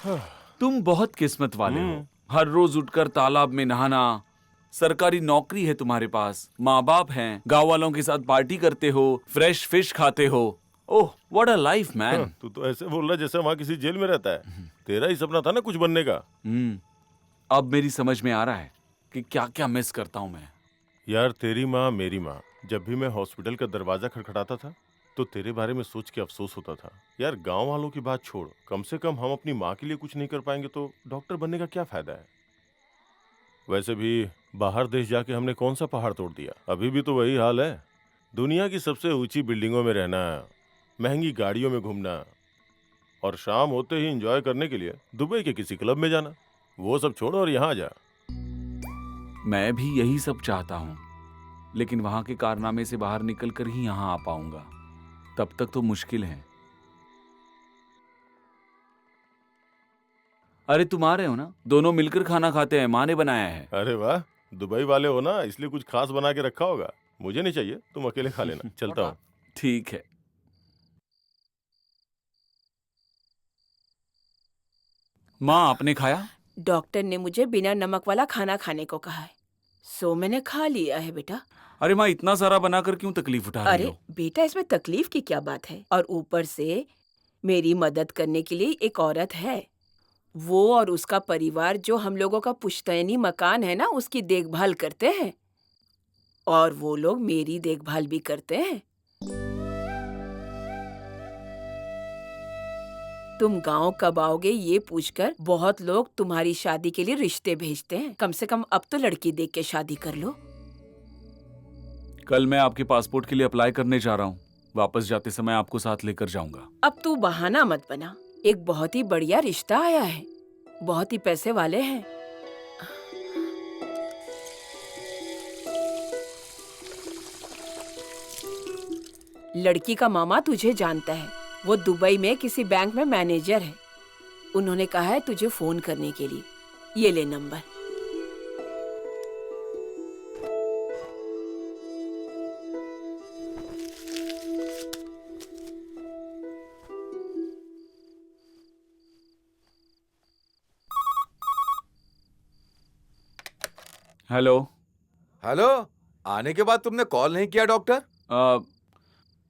तुम बहुत किस्मत वाले हो। हर रोज उठकर तालाब में नहाना, सरकारी नौकरी है तुम्हारे पास, माँ बाप हैं, गांव वालों के साथ पार्टी करते हो, फ्रेश फिश खाते हो। Oh what a life man. तू तो ऐसे बोल रहा है जैसे वहाँ किसी जेल में रहता है। तेरा ही सपना था ना कुछ बनने का। अब मेरी समझ में आ रहा है कि क्या क्या मिस करता हूँ मैं। यार तेरी माँ मेरी माँ, जब भी मैं हॉस्पिटल का दरवाजा खटखटाता था तो तेरे बारे में सोच के अफसोस होता था। यार गांव वालों की बात छोड़, कम से कम हम अपनी माँ के लिए कुछ नहीं कर पाएंगे तो डॉक्टर बनने का क्या फायदा है। वैसे भी बाहर देश जाके हमने कौन सा पहाड़ तोड़ दिया, अभी भी तो वही हाल है। दुनिया की सबसे ऊंची बिल्डिंगों में रहना, महंगी गाड़ियों में घूमना और शाम होते ही एंजॉय करने के लिए दुबई के किसी क्लब में जाना। वो सब छोड़ और यहाँ जा। मैं भी यही सब चाहता हूँ, लेकिन वहां के कारनामे से बाहर निकलकर ही यहाँ आ पाऊंगा। तब तक तो मुश्किल है। अरे तुम आ रहे हो ना? दोनों मिलकर खाना खाते हैं, माँ ने बनाया है। अरे वाह, दुबई वाले हो ना, इसलिए कुछ खास बना के रखा होगा। मुझे नहीं चाहिए, तुम अकेले खा लेना। चलता हूँ। ठीक है। माँ आपने खाया? डॉक्टर ने मुझे बिना नमक वाला खाना खाने को कहा है, सो मैंने खा लिया है बेटा। अरे माँ इतना सारा बनाकर क्यों तकलीफ उठा रही अरे हो? बेटा, इसमें तकलीफ की क्या बात है? और ऊपर से मेरी मदद करने के लिए एक औरत है, वो और उसका परिवार जो हम लोगों का पुश्तैनी मकान है ना, उसकी देखभाल करते हैं, और वो लोग मेरी देखभाल भी करते हैं। तुम गांव कब आओगे ये पूछकर बहुत लोग तुम्हारी शादी के लिए रिश्ते भेजते हैं। कम से कम अब तो लड़की देख के शादी कर लो। कल मैं आपके पासपोर्ट के लिए अप्लाई करने जा रहा हूँ। वापस जाते समय आपको साथ लेकर जाऊंगा। अब तू बहाना मत बना। एक बहुत ही बढ़िया रिश्ता आया है, बहुत ही पैसे वाले हैं। लड़की का मामा तुझे जानता है, वो दुबई में किसी बैंक में मैनेजर है। उन्होंने कहा है तुझे फोन करने के लिए। ये ले नंबर। हेलो। हेलो। आने के बाद तुमने कॉल नहीं किया डॉक्टर?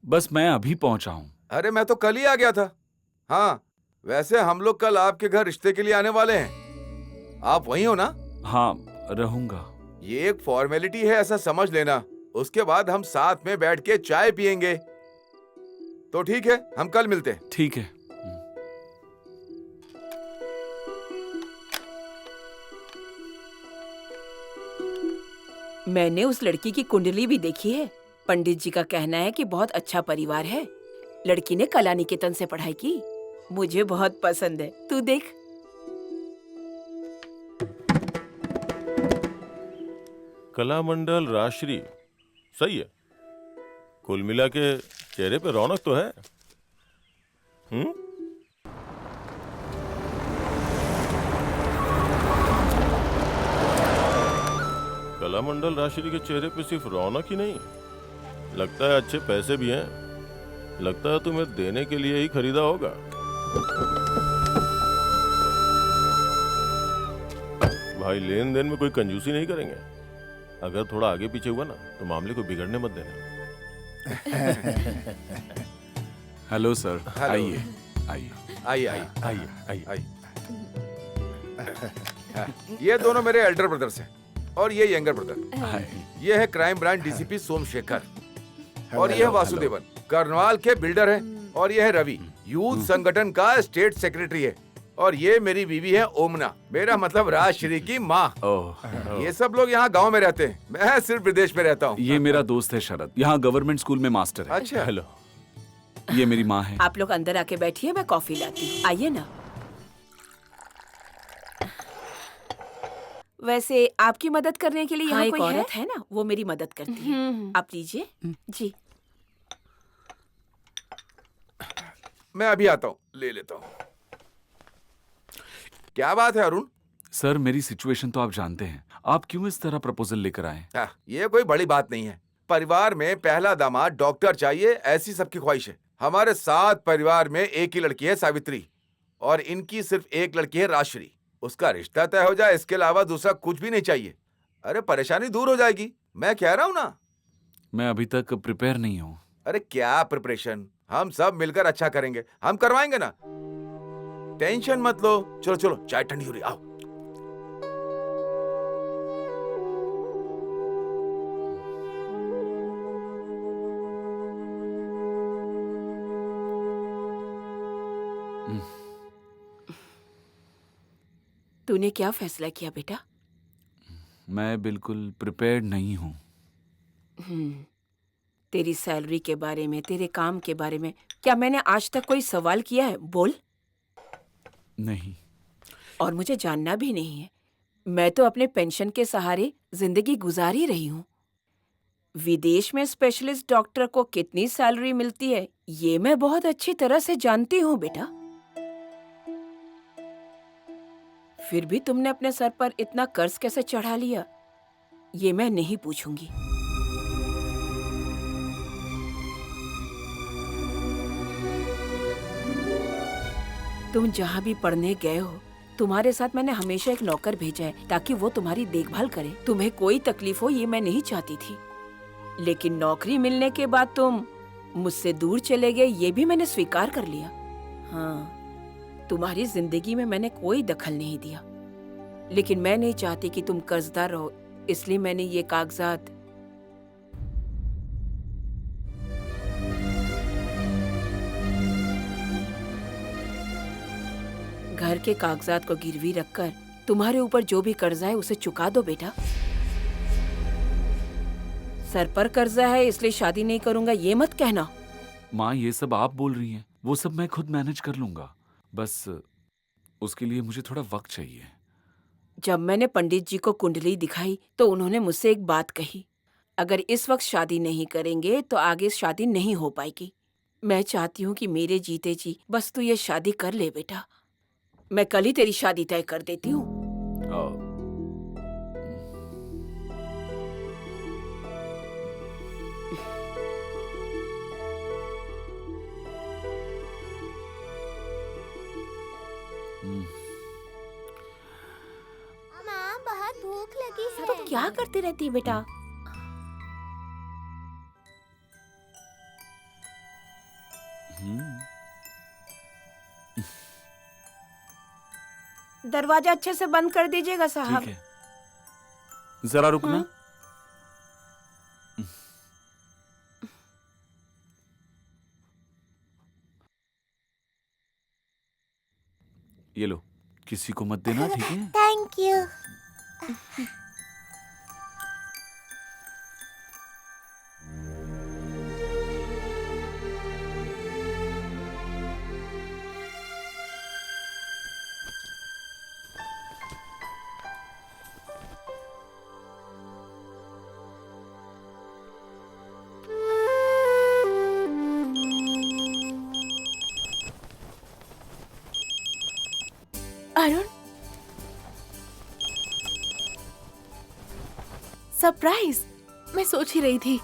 बस मैं अभी पहुंचा हूँ। अरे मैं तो कल ही आ गया था। हाँ, वैसे हम लोग कल आपके घर रिश्ते के लिए आने वाले हैं। आप वहीं हो ना? हाँ रहूंगा। ये एक फॉर्मेलिटी है, ऐसा समझ लेना। उसके बाद हम साथ में बैठ के चाय पियेंगे। तो ठीक है, हम कल मिलते हैं। ठीक है। मैंने उस लड़की की कुंडली भी देखी है। पंडित जी का कहना है कि बहुत अच्छा परिवार है। लड़की ने कला निकेतन से पढ़ाई की। मुझे बहुत पसंद है, तू देख। कला मंडल राजश्री, सही है। कुल मिला के चेहरे पे रौनक तो है। कला मंडल राजश्री के चेहरे पे सिर्फ रौनक ही नहीं, लगता है अच्छे पैसे भी हैं। लगता है तुम्हें देने के लिए ही खरीदा होगा। भाई लेन देन में कोई कंजूसी नहीं करेंगे। अगर थोड़ा आगे पीछे हुआ ना तो मामले को बिगड़ने मत देना। Hello sir. हेलो। आइए आइए। आइए आइए आइए आइए। आइए। ये दोनों मेरे एल्डर ब्रदर्स हैं और ये यंगर ब्रदर। हाय। ये है क्राइम ब्रांच डीसीपी सोमशेखर और ये है वासुदेवन, करनवाल के बिल्डर है। और ये है रवि, यूथ संगठन का स्टेट सेक्रेटरी है। और ये मेरी बीवी है ओमना, मेरा मतलब राजश्री की माँ। ओह, ये सब लोग यहाँ गांव में रहते हैं, मैं सिर्फ विदेश में रहता हूँ। ये मेरा दोस्त है शरद, यहाँ गवर्नमेंट स्कूल में मास्टर है। अच्छा। हेलो। ये मेरी माँ है। आप लोग अंदर आके बैठिए, मैं कॉफी लाती हूँ। आइए ना। वैसे आपकी मदद करने के लिए यहाँ कोई औरत है ना, वो मेरी मदद करती है। आप लीजिए। जी। मैं अभी आता हूँ, ले लेता हूँ। क्या बात है अरुण? सर मेरी सिचुएशन तो आप जानते हैं, आप क्यों इस तरह प्रपोजल लेकर आए? ये कोई बड़ी बात नहीं है। परिवार में पहला दामाद डॉक्टर चाहिए, ऐसी सबकी ख्वाहिश है। हमारे 7 परिवार में एक ही लड़की है, सावित्री, और इनकी सिर्फ एक लड़की है राजश्री। उसका रिश्ता तय हो जाए, इसके अलावा दूसरा कुछ भी नहीं चाहिए। अरे परेशानी दूर हो जाएगी, मैं कह रहा हूँ ना। मैं अभी तक प्रिपेयर नहीं हूँ। अरे क्या प्रिपरेशन, हम सब मिलकर अच्छा करेंगे, हम करवाएंगे ना, टेंशन मत लो। चलो चलो, चाय ठंडी हो रही, आओ। तूने क्या फैसला किया बेटा? मैं बिल्कुल प्रिपेयर्ड नहीं हूँ। तेरी सैलरी के बारे में, तेरे काम के बारे में क्या मैंने आज तक कोई सवाल किया है? बोल। नहीं। और मुझे जानना भी नहीं है। मैं तो अपने पेंशन के सहारे जिंदगी गुजार ही रही हूँ। विदेश में स्पेशलिस्ट डॉक्टर को कितनी सैलरी मिलती है ये मैं बहुत अच्छी तरह से जानती हूँ बेटा। फिर भी तुमने अपने सर पर इतना कर्ज कैसे चढ़ा लिया, ये मैं नहीं पूछूंगी। तुम जहाँ भी पढ़ने गए हो, तुम्हारे साथ मैंने हमेशा एक नौकर भेजा है ताकि वो तुम्हारी देखभाल करे। तुम्हें कोई तकलीफ हो ये मैं नहीं चाहती थी, लेकिन नौकरी मिलने के बाद तुम मुझसे दूर चले गए, ये भी मैंने स्वीकार कर लिया। हाँ, तुम्हारी जिंदगी में मैंने कोई दखल नहीं दिया, लेकिन मैं नहीं चाहती कि तुम कर्जदार रहो, इसलिए मैंने ये कागजात घर के कागजात को गिरवी रखकर तुम्हारे ऊपर जो भी कर्जा है उसे चुका दो बेटा। सर पर कर्जा है इसलिए शादी नहीं करूंगा ये मत कहना। माँ, ये सब आप बोल रही हैं, वो सब मैं खुद मैनेज कर लूंगा। बस उसके लिए मुझे थोड़ा वक्त चाहिए। जब मैंने पंडित जी को कुंडली दिखाई तो उन्होंने मुझसे एक बात कही, अगर इस वक्त शादी नहीं करेंगे तो आगे शादी नहीं हो पाएगी। मैं चाहती हूँ कि मेरे जीते जी बस तू ये शादी कर ले बेटा। मैं कल ही तेरी शादी तय कर देती हूँ। माँ बहुत भूख लगी है। तो क्या करती रहती है बेटा? दरवाजा अच्छे से बंद कर दीजिएगा साहब। ठीक है, जरा रुकना। ये लो, किसी को मत देना, ठीक है? Thank you. अरुण, सरप्राइज। मैं सोच ही रही थी,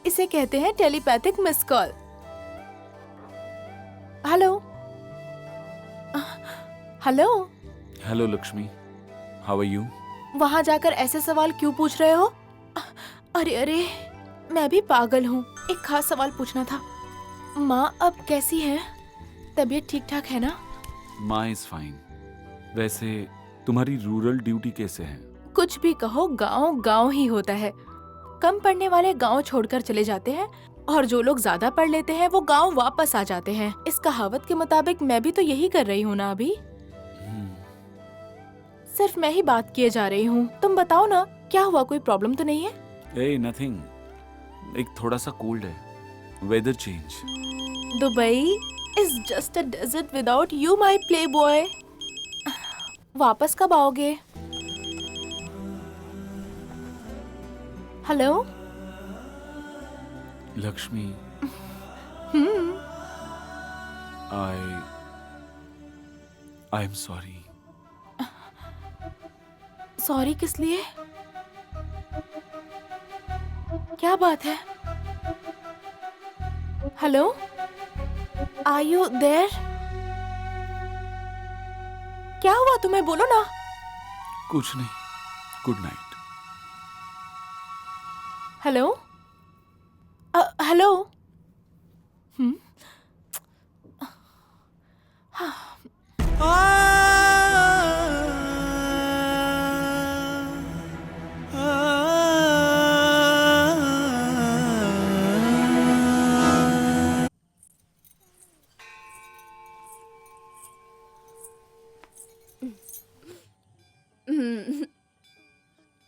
इसे कहते हैं telepathic miss call. Hello hello. Hello Lakshmi, how are you? वहां जाकर ऐसे सवाल क्यों पूछ रहे हो? अरे अरे, मैं भी पागल हूँ। एक खास सवाल पूछना था। माँ अब कैसी है? तबीयत ठीक ठाक है ना? माँ इज फाइन। वैसे तुम्हारी रूरल ड्यूटी कैसे है? कुछ भी कहो, गांव गांव ही होता है। कम पढ़ने वाले गांव छोड़कर चले जाते हैं और जो लोग ज्यादा पढ़ लेते हैं वो गांव वापस आ जाते हैं। इस कहावत के मुताबिक मैं भी तो यही कर रही हूँ ना अभी। सिर्फ मैं ही बात किए जा रही हूँ। तुम बताओ ना, क्या हुआ? कोई प्रॉब्लम तो नहीं है? ए नथिंग, एक थोड़ा सा कोल्ड है, weather change. Dubai is just a desert without you my play boy. वापस कब आओगे? Hello Lakshmi, I am sorry. Sorry किस लिए? क्या बात है? Hello, are you there? क्या हुआ तुम्हें, बोलो ना। कुछ नहीं, गुड नाइट। Hello hello. हम्म।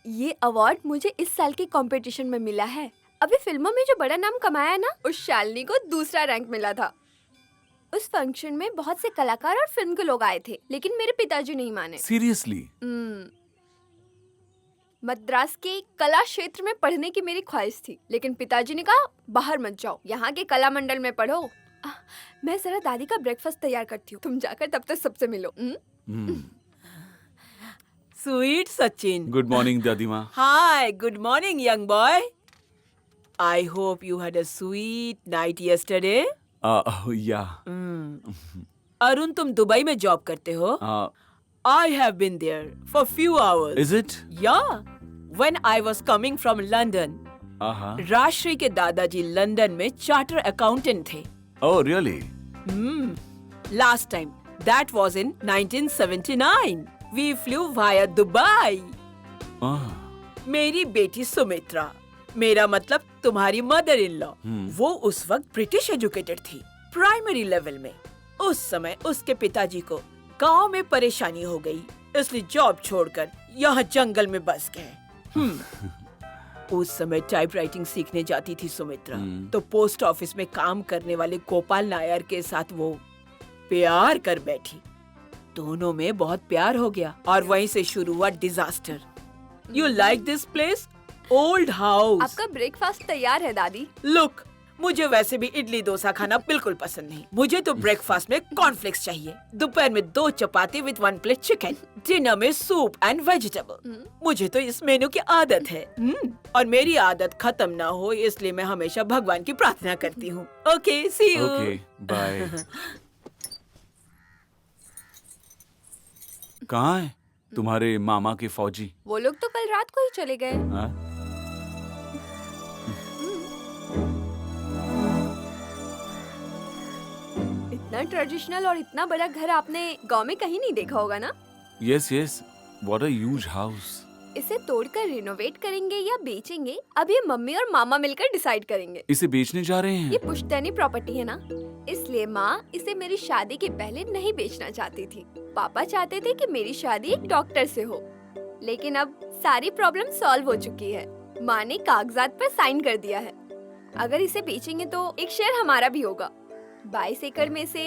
ये अवार्ड मुझे इस साल के कंपटीशन में मिला है। अभी फिल्मों में जो बड़ा नाम कमाया है ना, उस शालिनी को दूसरा रैंक मिला था। उस फंक्शन में बहुत से कलाकार और फिल्म के लोग आए थे, लेकिन मेरे पिताजी नहीं माने। सीरियसली? मद्रास के कला क्षेत्र में पढ़ने की मेरी ख्वाहिश थी, लेकिन पिताजी ने कहा बाहर मत जाओ, यहाँ के कला मंडल में पढ़ो। मैं जरा दादी का ब्रेकफास्ट तैयार करती हूँ, तुम जाकर तब तक सबसे मिलो। स्वीट सचिन। गुड मॉर्निंग दादी माँ। Hi, good morning, young boy. I hope you had a sweet night yesterday. या अरुण, तुम दुबई में जॉब करते हो? I have been there for few hours. Is it? Yeah. When I was coming from London, Rajshree के दादाजी London में charter accountant थे। Oh really? Last time, that was in 1979. We flew via Dubai. मेरी बेटी सुमित्रा, मेरा मतलब तुम्हारी मदर इन लॉ, वो उस वक्त ब्रिटिश एजुकेटेड थी, प्राइमरी लेवल में। उस समय उसके पिताजी को गांव में परेशानी हो गई, इसलिए जॉब छोड़कर यहाँ जंगल में बस गए। उस समय टाइपराइटिंग सीखने जाती थी सुमित्रा, तो पोस्ट ऑफिस में काम करने वाले गोपाल नायर के साथ वो प्यार कर बैठी। दोनों में बहुत प्यार हो गया और वहीं से शुरू हुआ disaster. You like this place? Old house. आपका ब्रेकफास्ट तैयार है दादी। लुक, मुझे वैसे भी इडली डोसा खाना बिल्कुल पसंद नहीं। मुझे तो ब्रेकफास्ट में कॉर्नफ्लेक्स चाहिए, दोपहर में 2 चपाती विद 1 प्लेट चिकन, डिनर में सूप एंड वेजिटेबल। मुझे तो इस मेनू की आदत है। और मेरी आदत खत्म ना हो, इसलिए मैं हमेशा भगवान की प्रार्थना करती हूँ। Okay, see you. Okay, bye. कहाँ है तुम्हारे मामा के फौजी? वो लोग तो कल रात को ही चले गए। हाँ? इतना ट्रेडिशनल और इतना बड़ा घर आपने गांव में कहीं नहीं देखा होगा ना? Yes yes, what a huge house. इसे तोड़कर रिनोवेट करेंगे या बेचेंगे, अब ये मम्मी और मामा मिलकर डिसाइड करेंगे। इसे बेचने जा रहे ये हैं? पुश्तैनी प्रॉपर्टी है ना, इसलिए माँ इसे मेरी शादी के पहले नहीं बेचना चाहती थी। पापा चाहते थे कि मेरी शादी एक डॉक्टर से हो, लेकिन अब सारी प्रॉब्लम सॉल्व हो चुकी है। माँ ने कागजात पर साइन कर दिया है। अगर इसे बेचेंगे तो एक शेयर हमारा भी होगा। 22 एकड़ में से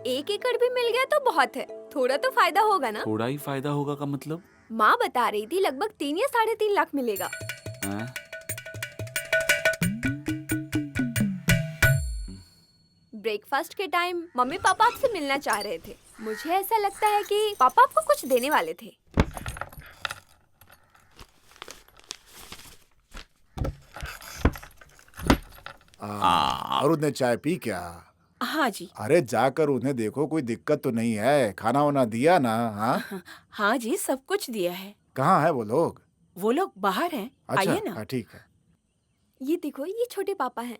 1 एकड़ भी मिल गया तो बहुत है, थोड़ा तो फायदा होगा ना। थोड़ा ही फायदा होगा का मतलब? माँ बता रही थी लगभग 3 या 3.5 लाख मिलेगा। हाँ? ब्रेकफास्ट के टाइम मम्मी पापा आपसे मिलना चाह रहे थे। मुझे ऐसा लगता है कि पापा आपको कुछ देने वाले थे। अरुण ने चाय पी क्या? हाँ जी। अरे जाकर उन्हें देखो, कोई दिक्कत तो नहीं है? खाना वाना दिया ना? हाँ हाँ जी, सब कुछ दिया है। कहाँ है वो लोग? वो लोग बाहर हैं, अच्छा, आइए ना। हाँ, ठीक है। ये देखो, ये छोटे पापा हैं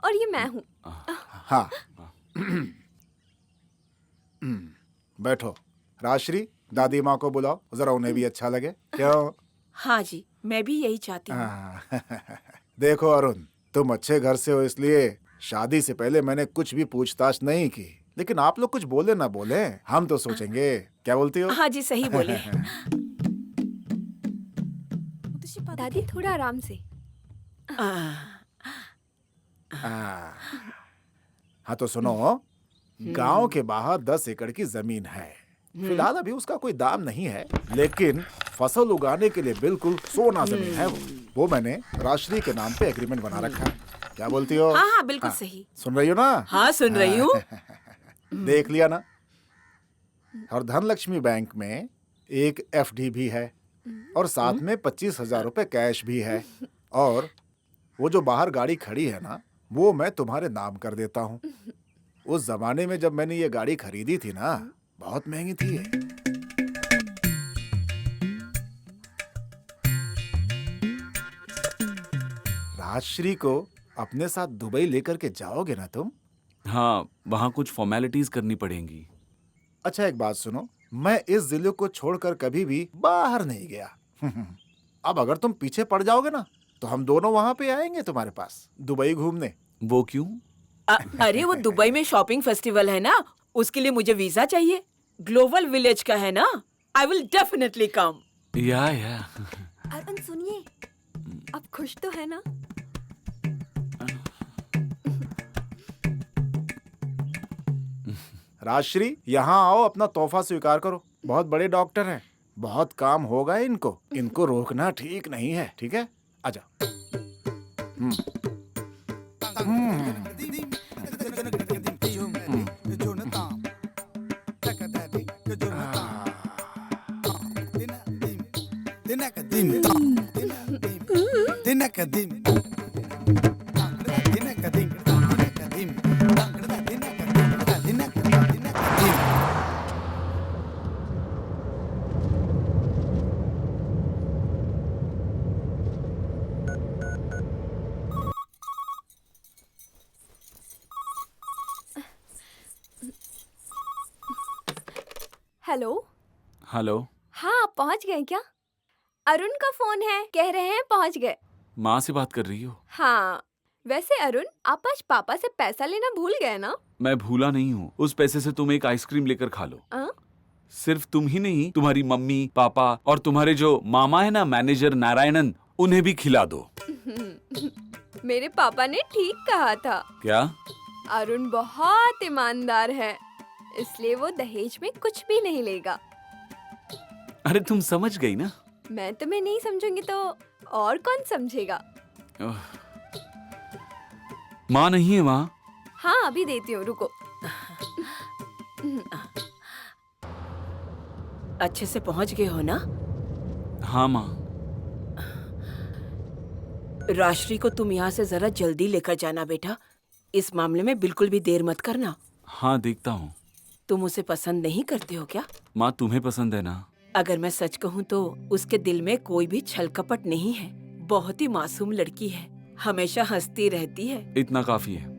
और ये मैं हूँ। हाँ बैठो। राजश्री, दादी माँ को बुलाओ, जरा उन्हें भी अच्छा लगे। क्यों? हाँ जी, मैं भी यही चाहती हूँ। हाँ। देखो अरुण, तुम अच्छे घर से हो, इसलिए शादी से पहले मैंने कुछ भी पूछताछ नहीं की, लेकिन आप लोग कुछ बोले ना बोले, हम तो सोचेंगे। क्या बोलती हो? हाँ जी, सही बोले। दादी थोड़ा आराम से। हाँ तो सुनो, गांव के बाहर 10 एकड़ की जमीन है। फिलहाल अभी उसका कोई दाम नहीं है, लेकिन फसल उगाने के लिए बिल्कुल सोना जमीन है वो मैंने राजश्री के नाम पे एग्रीमेंट बना रखा है। क्या बोलती हो? हाँ हाँ, बिल्कुल सही। सुन रही हो ना? हाँ, सुन रही हूँ। देख लिया ना? और धनलक्ष्मी बैंक में एक FD भी है और साथ में 25,000 रुपए कैश भी है। और वो जो बाहर गाड़ी खड़ी है ना, वो मैं तुम्हारे नाम कर देता हूँ। उस जमाने में जब मैंने ये गाड़ी खरीदी थी ना, बहुत महंगी थी ये। राजश्री को अपने साथ दुबई लेकर के जाओगे ना तुम? हाँ, वहाँ कुछ फॉर्मेलिटीज करनी पड़ेंगी। अच्छा एक बात सुनो, मैं इस जिले को छोड़कर कभी भी बाहर नहीं गया। अब अगर तुम पीछे पड़ जाओगे ना तो हम दोनों वहां पे आएंगे तुम्हारे पास दुबई घूमने। वो क्यों? अरे वो दुबई में शॉपिंग फेस्टिवल है ना, उसके लिए मुझे वीजा चाहिए। ग्लोबल विलेज का है ना। I will definitely come. या अरुण सुनिए, आप खुश तो है ना? राजश्री यहाँ आओ, अपना तोहफा स्वीकार करो। बहुत बड़े डॉक्टर हैं, बहुत काम होगा इनको। इनको रोकना ठीक नहीं है, ठीक है? आजा। हेलो। हेलो। हाँ, आप पहुँच गए क्या? अरुण का फोन है, कह रहे हैं पहुँच गए। माँ से बात कर रही हो? हाँ, वैसे अरुण, आप आज पापा से पैसा लेना भूल गए ना? मैं भूला नहीं हूँ। उस पैसे से तुम एक आइसक्रीम लेकर खा लो। सिर्फ तुम ही नहीं, तुम्हारी मम्मी, पापा और तुम्हारे जो मामा है ना, मैनेजर नारायणन, उन्हें भी खिला दो। मेरे पापा ने ठीक कहा था। क्या? अरुण बहुत ईमानदार है, इसलिए वो दहेज में कुछ भी नहीं लेगा। अरे तुम समझ गई ना? मैं तुम्हें नहीं समझूंगी तो और कौन समझेगा? माँ नहीं है वहाँ? हाँ, अभी देती हूँ, रुको। अच्छे से पहुंच गए हो ना? हाँ माँ। राजश्री को तुम यहाँ से जरा जल्दी लेकर जाना बेटा। इस मामले में बिल्कुल भी देर मत करना। हाँ, देखता हूँ। तुम उसे पसंद नहीं करते हो क्या? माँ, तुम्हें पसंद है ना? अगर मैं सच कहूँ तो उसके दिल में कोई भी छल कपट नहीं है। बहुत ही मासूम लड़की है, हमेशा हंसती रहती है। इतना काफी है।